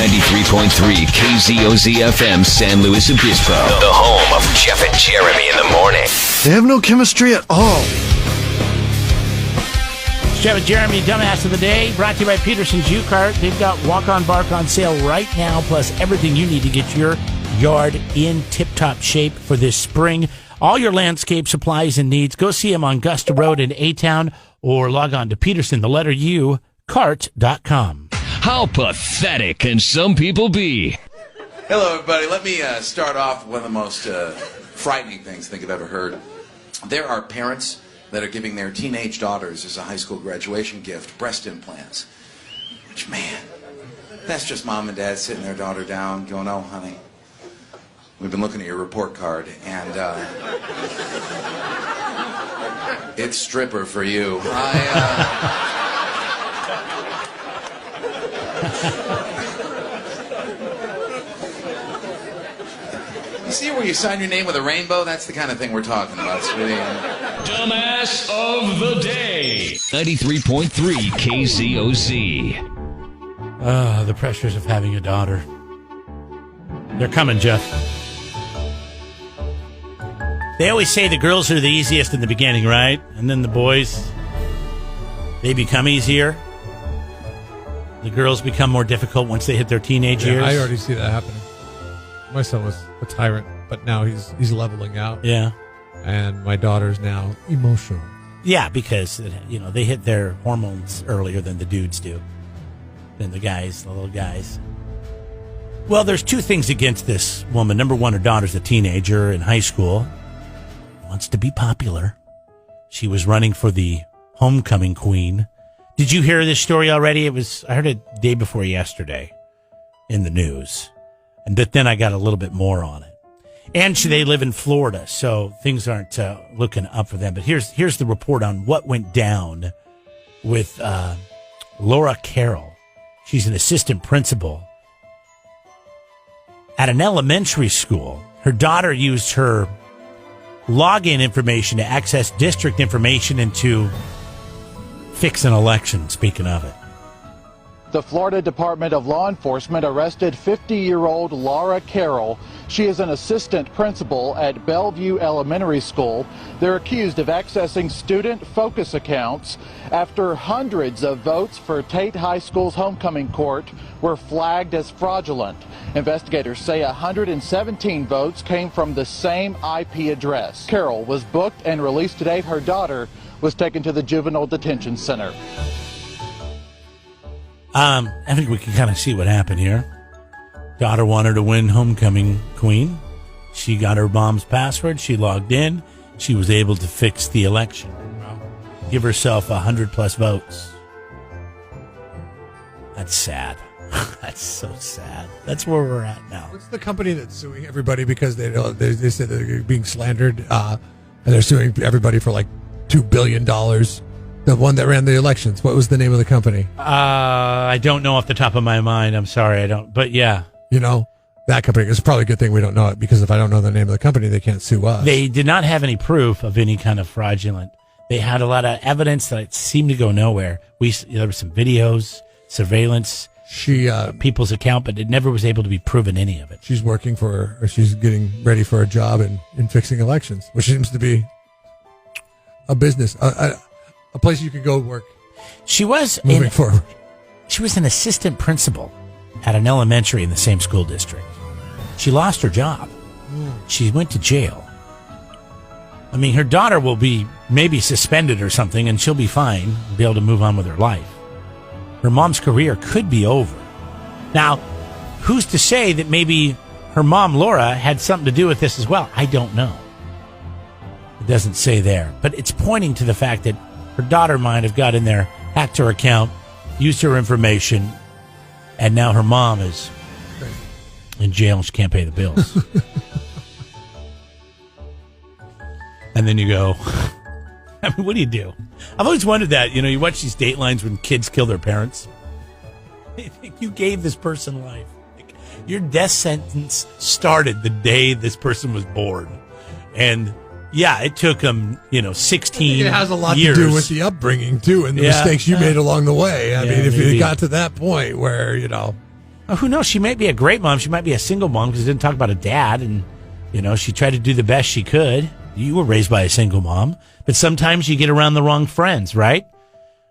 93.3 KZOZ FM San Luis Obispo. The home of Jeff and Jeremy in the morning. They have no chemistry at all. Jeff and Jeremy, Dumbass of the Day, brought to you by Peterson's U-Cart. They've got Walk On Bark on sale right now, plus everything you need to get your yard in tip-top shape for this spring. All your landscape supplies and needs. Go see them on Gusta Road in A-Town or log on to Peterson, the letter U, cart.com. How pathetic can some people be? Hello, everybody. Let me start off with one of the most frightening things I think I've ever heard. There are parents that are giving their teenage daughters as a high school graduation gift breast implants. Which, man, that's just mom and dad sitting their daughter down going, oh, honey, we've been looking at your report card, and it's stripper for you. You see where you sign your name with a rainbow? That's the kind of thing we're talking about. It's really, Dumbass of the Day. 93.3 KZOZ. The pressures of having a daughter. They're coming, Jeff. They always say the girls are the easiest in the beginning, right? And then the boys, they become easier. The girls become more difficult once they hit their teenage years. I already see that happening. My son was a tyrant, but now he's leveling out. Yeah. And my daughter's now emotional. Yeah, because they hit their hormones earlier than the dudes do. Than the little guys. Well, there's two things against this woman. Number one, her daughter's a teenager in high school. Wants to be popular. She was running for the homecoming queen. Did you hear this story already? I heard it day before yesterday in the news. And then I got a little bit more on it. And they live in Florida, so things aren't looking up for them. But here's the report on what went down with Laura Carroll. She's an assistant principal at an elementary school. Her daughter used her login information to access district information and to fix an election, speaking of it. The Florida Department of Law Enforcement arrested 50-year-old Laura Carroll. She is an assistant principal at Bellevue Elementary School. They're accused of accessing student focus accounts after hundreds of votes for Tate High School's homecoming court were flagged as fraudulent. Investigators say 117 votes came from the same IP address. Carroll was booked and released today. Her daughter was taken to the juvenile detention center. I think we can kind of see what happened here. Daughter wanted to win homecoming queen. She got her mom's password. She logged in. She was able to fix the election. Give herself 100+ votes. That's sad. That's so sad. That's where we're at now. What's the company that's suing everybody because they said they're being slandered and they're suing everybody for like $2 billion? The one that ran the elections. What was the name of the company? I don't know off the top of my mind. I'm sorry, I don't. But yeah. You know, that company. It's probably a good thing we don't know it, because if I don't know the name of the company, they can't sue us. They did not have any proof of any kind of fraudulent. They had a lot of evidence that seemed to go nowhere. There were some videos, surveillance, people's account, but it never was able to be proven, any of it. She's she's getting ready for a job in fixing elections, which seems to be a business. A place you could go work. She was moving forward. She was an assistant principal at an elementary in the same school district. She lost her job. She went to jail. I mean, her daughter will be maybe suspended or something, and she'll be fine, be able to move on with her life. Her mom's career could be over. Now, who's to say that maybe her mom, Laura, had something to do with this as well? I don't know. It doesn't say there. But it's pointing to the fact that her daughter might have got in there, hacked her account, used her information, and now her mom is in jail and she can't pay the bills. And then you go, I mean, what do you do? I've always wondered that. You watch these Datelines when kids kill their parents. They think you gave this person life. Your death sentence started the day this person was born. And yeah, it took them, 16 years. It has a lot to do with the upbringing, too, and the mistakes you made along the way. I mean, if it got to that point where, Oh, who knows? She might be a great mom. She might be a single mom because it didn't talk about a dad. And, she tried to do the best she could. You were raised by a single mom. But sometimes you get around the wrong friends, right?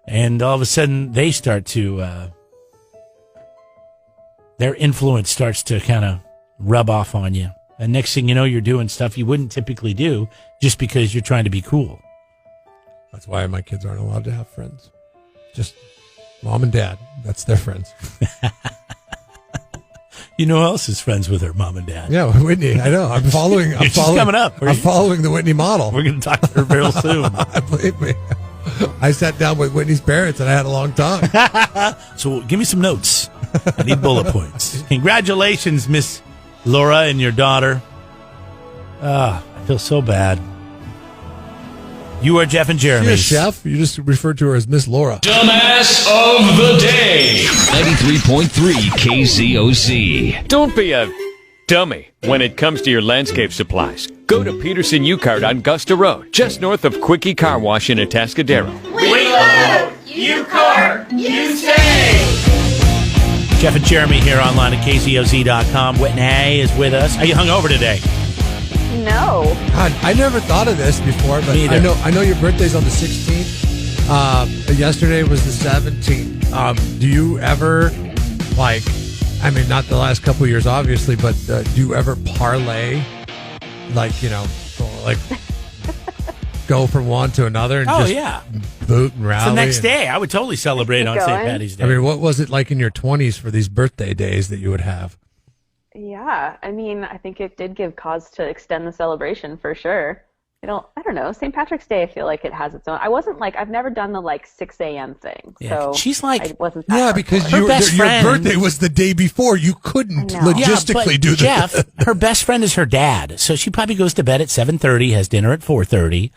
And all of a sudden they start to, their influence starts to kind of rub off on you. And next thing you know, you're doing stuff you wouldn't typically do just because you're trying to be cool. That's why my kids aren't allowed to have friends. Just mom and dad. That's their friends. You know who else is friends with her mom and dad? Yeah, Whitney. I know. I'm following. She's coming up. I'm following the Whitney model. We're going to talk to her real soon. Believe me. I sat down with Whitney's parents and I had a long talk. So give me some notes. I need bullet points. Congratulations, Miss Laura and your daughter. I feel so bad. You are Jeff and Jeremy. She's a chef. You just referred to her as Miss Laura. Dumbass of the day. 93.3 KZOZ. Don't be a dummy when it comes to your landscape supplies. Go to Peterson U-Cart on Augusta Road, just north of Quickie Car Wash in Atascadero. We load, you cart, you save. Jeff and Jeremy here online at KZOZ.com. Whitney is with us. Are you hungover today? No. God, I never thought of this before, but I know your birthday's on the 16th. Yesterday was the 17th. Do you ever, not the last couple of years, obviously, but do you ever parlay, go from one to another and boot and rally? It's the next day. I would totally celebrate on St. Patty's Day. I mean, what was it like in your 20s for these birthday days that you would have? Yeah, I think it did give cause to extend the celebration for sure. I don't know. St. Patrick's Day, I feel like it has its own. I've never done the 6 a.m. thing. Yeah, so she's I wasn't that because your birthday was the day before. You couldn't logistically do that. Jeff, her best friend is her dad, so she probably goes to bed at 7:30, has dinner at 4:30.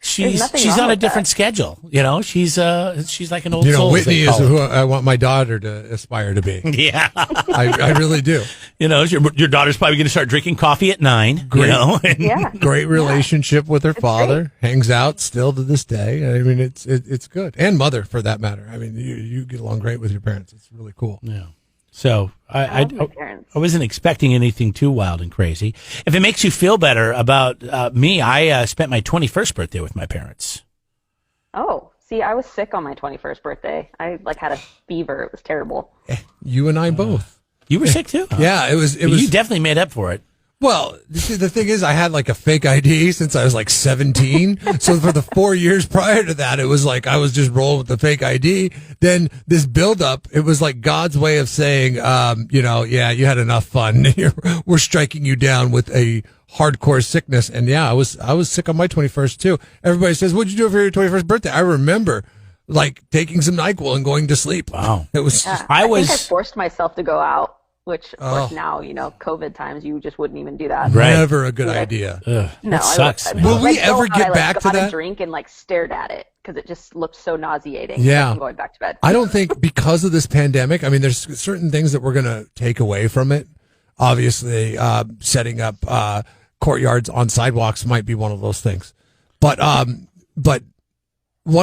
She's on a different schedule. She's like an old soul. Whitney is who I want my daughter to aspire to be. Yeah, I really do. Your daughter's probably going to start drinking coffee at 9. Great, great relationship with her father. Great. Hangs out still to this day. I mean, it's good, and mother for that matter. I mean, you get along great with your parents. It's really cool. Yeah. So I wasn't expecting anything too wild and crazy. If it makes you feel better about me, I spent my 21st birthday with my parents. Oh, see, I was sick on my 21st birthday. I had a fever. It was terrible. You and I both. You were sick too? Yeah, it was. You definitely made up for it. Well, see, the thing is, I had a fake ID since I was 17. So for the 4 years prior to that, it was I was just rolling with the fake ID. Then this buildup, it was God's way of saying, you had enough fun. We're striking you down with a hardcore sickness. And yeah, I was sick on my 21st too. Everybody says, "What'd you do for your 21st birthday?" I remember taking some NyQuil and going to sleep. Wow. It was. I think I forced myself to go out. Which, of course, now, COVID times, you just wouldn't even do that. Right. Never a good idea. No, that sucks. Will we ever get back to that? I got a drink and stared at it because it just looked so nauseating. Yeah. I'm going back to bed. I don't think because of this pandemic, there's certain things that we're going to take away from it. Obviously, setting up courtyards on sidewalks might be one of those things. But one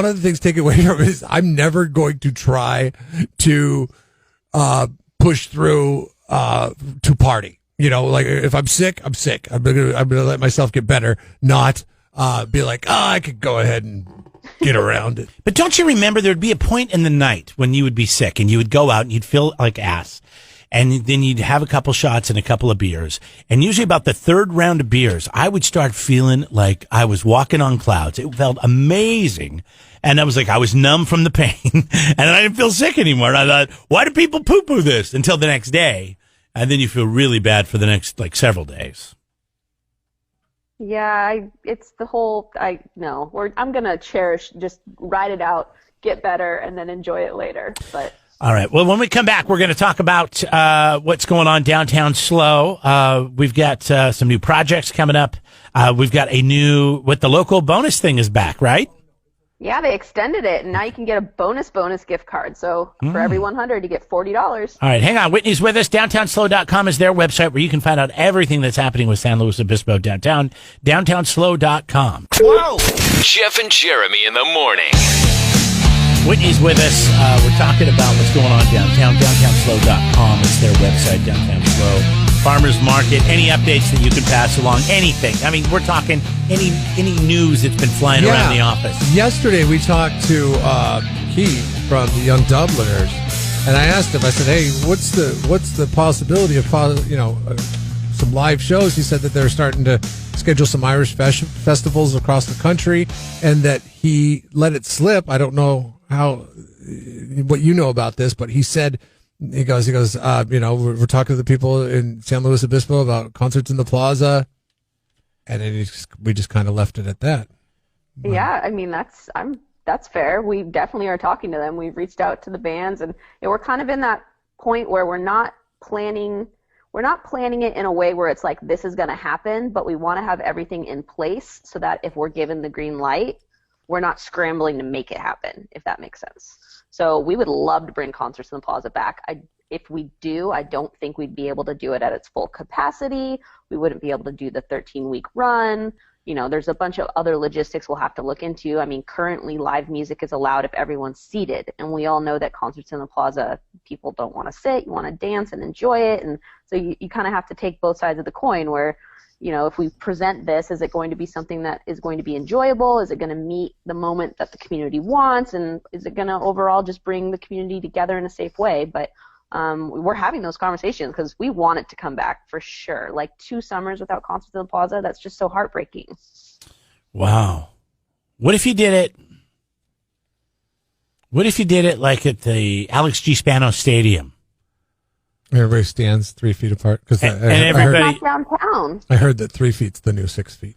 of the things to take away from it is I'm never going to try to push through to party. If I'm sick, I'm sick. I'm gonna let myself get better, not be I could go ahead and get around it. But don't you remember there'd be a point in the night when you would be sick and you would go out and you'd feel like ass. And then you'd have a couple shots and a couple of beers. And usually about the third round of beers, I would start feeling like I was walking on clouds. It felt amazing. And I was I was numb from the pain. And I didn't feel sick anymore. And I thought, why do people poo-poo this? Until the next day. And then you feel really bad for the next, several days. Yeah, it's the whole, I'm going to just ride it out, get better, and then enjoy it later. But all right. Well, when we come back, we're going to talk about what's going on downtown SLO. We've got some new projects coming up. We've got the local bonus thing is back, right? Yeah, they extended it, and now you can get a bonus gift card. So for every 100, you get $40. All right, hang on. Whitney's with us. DowntownSLO.com is their website where you can find out everything that's happening with San Luis Obispo downtown. DowntownSLO.com. Whoa! Jeff and Jeremy in the morning. Whitney's with us. We're talking about what's going on downtown. Downtownslow.com is their website, Downtown Slow. Farmers Market. Any updates that you can pass along? Anything. I mean, we're talking any news that's been flying around the office. Yesterday, we talked to Keith from the Young Dubliners, and I asked him, I said, hey, what's the possibility of, some live shows? He said that they're starting to schedule some Irish festivals across the country, and that he let it slip. I don't know what you know about this, but he said, he goes, we're talking to the people in San Luis Obispo about concerts in the plaza, and then we just kind of left it at that. Yeah, I mean, that's fair. We definitely are talking to them. We've reached out to the bands, and we're kind of in that point where we're not planning it in a way where it's like this is going to happen, but we want to have everything in place so that if we're given the green light, we're not scrambling to make it happen, if that makes sense. So we would love to bring concerts in the plaza back. If we do, I don't think we'd be able to do it at its full capacity. We wouldn't be able to do the 13-week run. There's a bunch of other logistics we'll have to look into. I mean, currently live music is allowed if everyone's seated, and we all know that concerts in the plaza, people don't want to sit, you want to dance and enjoy it, and so you kind of have to take both sides of the coin where, if we present this, is it going to be something that is going to be enjoyable? Is it going to meet the moment that the community wants? And is it going to overall just bring the community together in a safe way? But we're having those conversations because we want it to come back for sure. Like 2 summers without concerts in the plaza, that's just so heartbreaking. Wow. What if you did it? What if you did it like at the Alex G. Spano Stadium? Everybody stands 3 feet apart. And everybody downtown. I heard that 3 feet's the new 6 feet.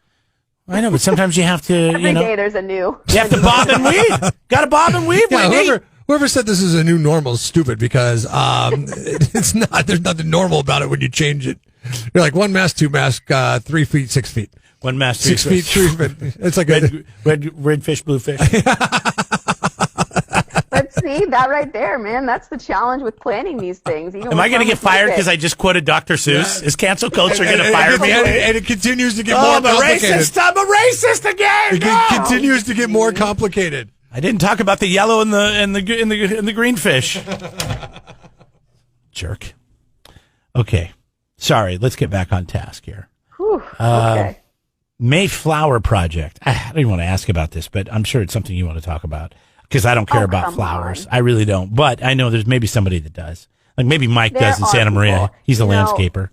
I know, but sometimes you have to, Every day there's a new. You have to bob and weave. Got to bob and weave. Yeah, whoever said this is a new normal is stupid because it's not. There's nothing normal about it when you change it. You're like 1 mask, 2 mask, 3 feet, 6 feet. 1 mask, 6 feet, 3 feet. It's like red fish, blue fish. But see, that right there, man, that's the challenge with planning these things. Am I going to get fired because I just quoted Dr. Seuss? Yeah. Is cancel culture going to fire me? And it continues to get more complicated. I'm a racist again. It continues to get more complicated. I didn't talk about the yellow and the green fish. Jerk. Okay. Sorry. Let's get back on task here. Whew, okay. Mayflower Project. I don't even want to ask about this, but I'm sure it's something you want to talk about because I don't care about flowers. I really don't. But I know there's maybe somebody that does. Like maybe Mike does in Santa Maria. He's a landscaper.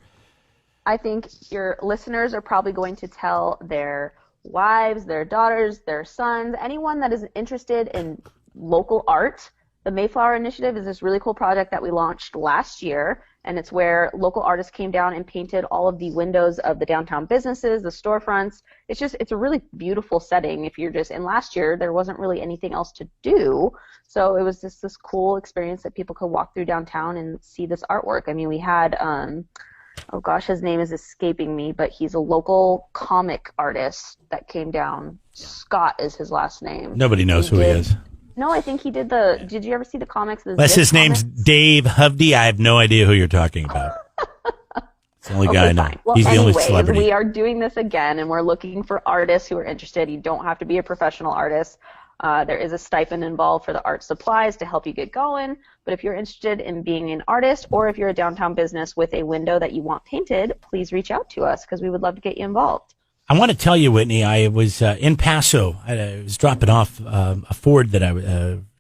I think your listeners are probably going to tell their wives, their daughters, their sons, anyone that is interested in local art. The Mayflower Initiative is this really cool project that we launched last year, and it's where local artists came down and painted all of the windows of the downtown businesses, the storefronts. It's a really beautiful setting. And last year there wasn't really anything else to do, so it was just this cool experience that people could walk through downtown and see this artwork. I mean, we had oh gosh, his name is escaping me, but he's a local comic artist that came down. Scott is his last name. Nobody knows who he is. No, I think he did did you ever see the comics? Unless his name's Dave Hovde, I have no idea who you're talking about. It's the only guy I know. Well, he's the only celebrity. We are doing this again, and we're looking for artists who are interested. You don't have to be a professional artist. There is a stipend involved for the art supplies to help you get going. But if you're interested in being an artist, or if you're a downtown business with a window that you want painted, please reach out to us because we would love to get you involved. I want to tell you, Whitney, I was in Paso. I was dropping off a Ford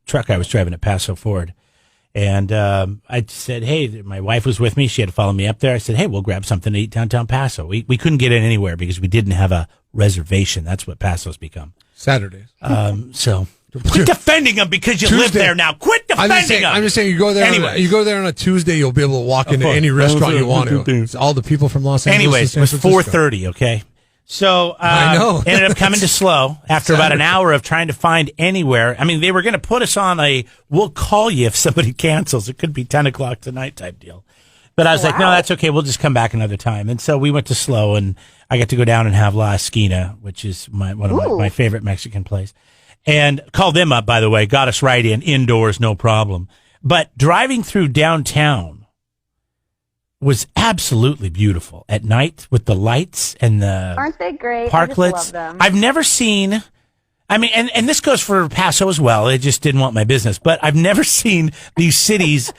truck I was driving at Paso Ford. And I said, hey, my wife was with me. She had to follow me up there. I said, hey, we'll grab something to eat downtown Paso. We couldn't get in anywhere because we didn't have a reservation. That's what Paso's become. Saturdays. So quit defending them because you live there now. Quit defending them. I'm just saying, you go there on a Tuesday, you'll be able to walk into any restaurant you want to. It's all the people from Los Angeles. Anyways, it was 4:30. Okay. So I know. Ended up coming to Slow after about an hour of trying to find anywhere. I mean, they were going to put us on we'll call you if somebody cancels. It could be 10 o'clock tonight type deal. But I was like, no, that's okay. We'll just come back another time. And so we went to Slow, and I got to go down and have La Esquina, which is one of my favorite Mexican place. And called them up, by the way, got us right indoors, no problem. But driving through downtown was absolutely beautiful at night with the lights and the aren't they great? Parklets. I just love them. I've never seen. I mean, and this goes for Paso as well. It just didn't want my business. But I've never seen these cities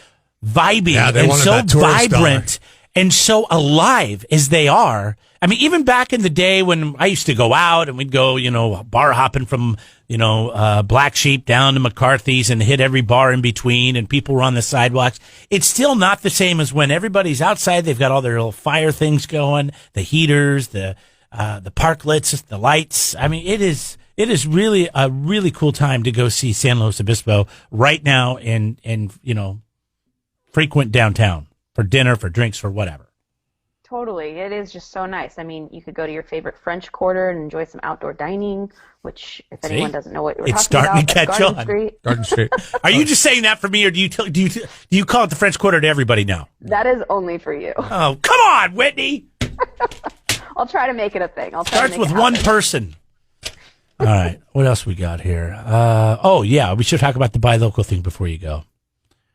vibing and so vibrant and so alive as they are. I mean, even back in the day when I used to go out and we'd go, bar hopping from, Black Sheep down to McCarthy's and hit every bar in between and people were on the sidewalks. It's still not the same as when everybody's outside. They've got all their little fire things going, the heaters, the parklets, the lights. I mean, it is really a really cool time to go see San Luis Obispo right now and frequent downtown for dinner, for drinks, for whatever. Totally. It is just so nice. I mean, you could go to your favorite French Quarter and enjoy some outdoor dining, which, if anyone doesn't know what we're it's talking starting about, to catch Garden on. Street. Garden Street. Are you just saying that for me, or do you call it the French Quarter to everybody now? That is only for you. Oh, come on, Whitney. I'll try to make it a thing. Starts with one person. All right. What else we got here? We should talk about the buy local thing before you go.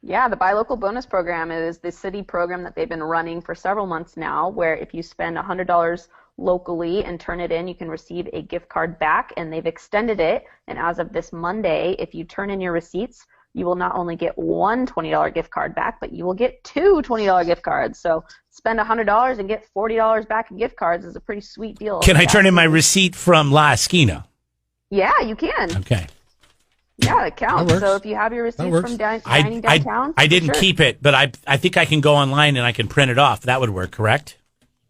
Yeah, the Buy Local Bonus Program is the city program that they've been running for several months now, where if you spend $100 locally and turn it in, you can receive a gift card back, and they've extended it. And as of this Monday, if you turn in your receipts, you will not only get one $20 gift card back, but you will get two $20 gift cards. So spend $100 and get $40 back in gift cards is a pretty sweet deal. Can I turn in my receipt from La Esquina? Yeah, you can. Okay. Yeah, it counts. So if you have your receipt from dining downtown, I didn't keep it, but I think I can go online and I can print it off. That would work, correct?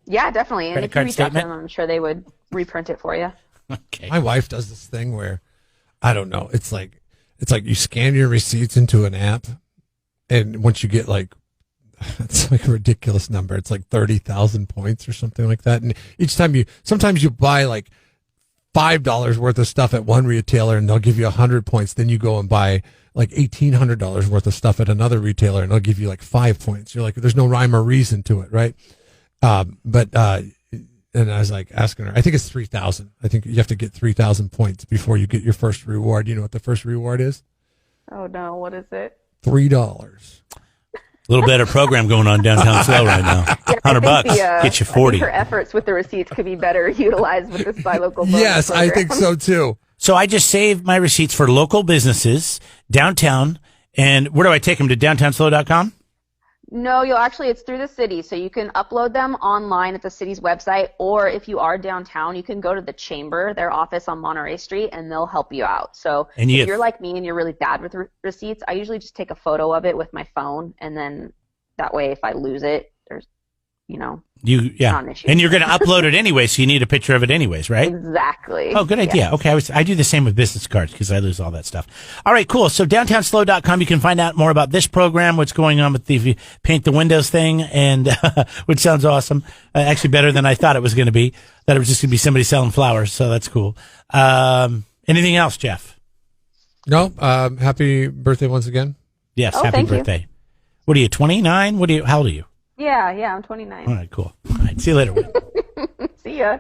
Yeah, definitely. And Credit if you card reach out to statement? them, I'm sure they would reprint it for you. Okay. My wife does this thing where, I don't know, it's like you scan your receipts into an app, and once you get it's like a ridiculous number. It's like 30,000 points or something like that. And each time sometimes you buy like $5 worth of stuff at one retailer and they'll give you 100 points. Then you go and buy like $1,800 worth of stuff at another retailer and they'll give you like 5 points. You're like, there's no rhyme or reason to it, right? And I was like asking her, I think it's 3,000. I think you have to get 3,000 points before you get your first reward. You know what the first reward is? Oh no, what is it? $3. A little better program going on downtown Slow right now. $100 get you 40. Her efforts with the receipts could be better utilized with this Buy Local Bonus Yes, program. I think so too. So I just saved my receipts for local businesses downtown. And where do I take them? To downtownslow.com? No, it's through the city. So you can upload them online at the city's website, or if you are downtown, you can go to the Chamber, their office on Monterey Street, and they'll help you out. So if you're like me and you're really bad with receipts, I usually just take a photo of it with my phone, and then that way if I lose it, there's, not an issue. And you're going to upload it anyway, so you need a picture of it anyways, right? Exactly. Oh, good idea. Yeah. Okay, I do the same with business cards because I lose all that stuff. All right, cool. So downtownslow.com, you can find out more about this program, what's going on with the paint the windows thing, and which sounds awesome. Actually, better than I thought it was going to be. That it was just going to be somebody selling flowers, so that's cool. Anything else, Jeff? No. Happy birthday once again. Yes, Oh, happy thank you. birthday. What are you, 29? How old are you? Yeah, I'm 29. All right, cool. All right, see you later. See ya.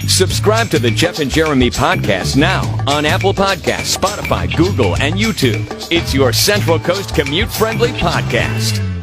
Subscribe to the Jeff and Jeremy podcast now on Apple Podcasts, Spotify, Google, and YouTube. It's your Central Coast commute-friendly podcast.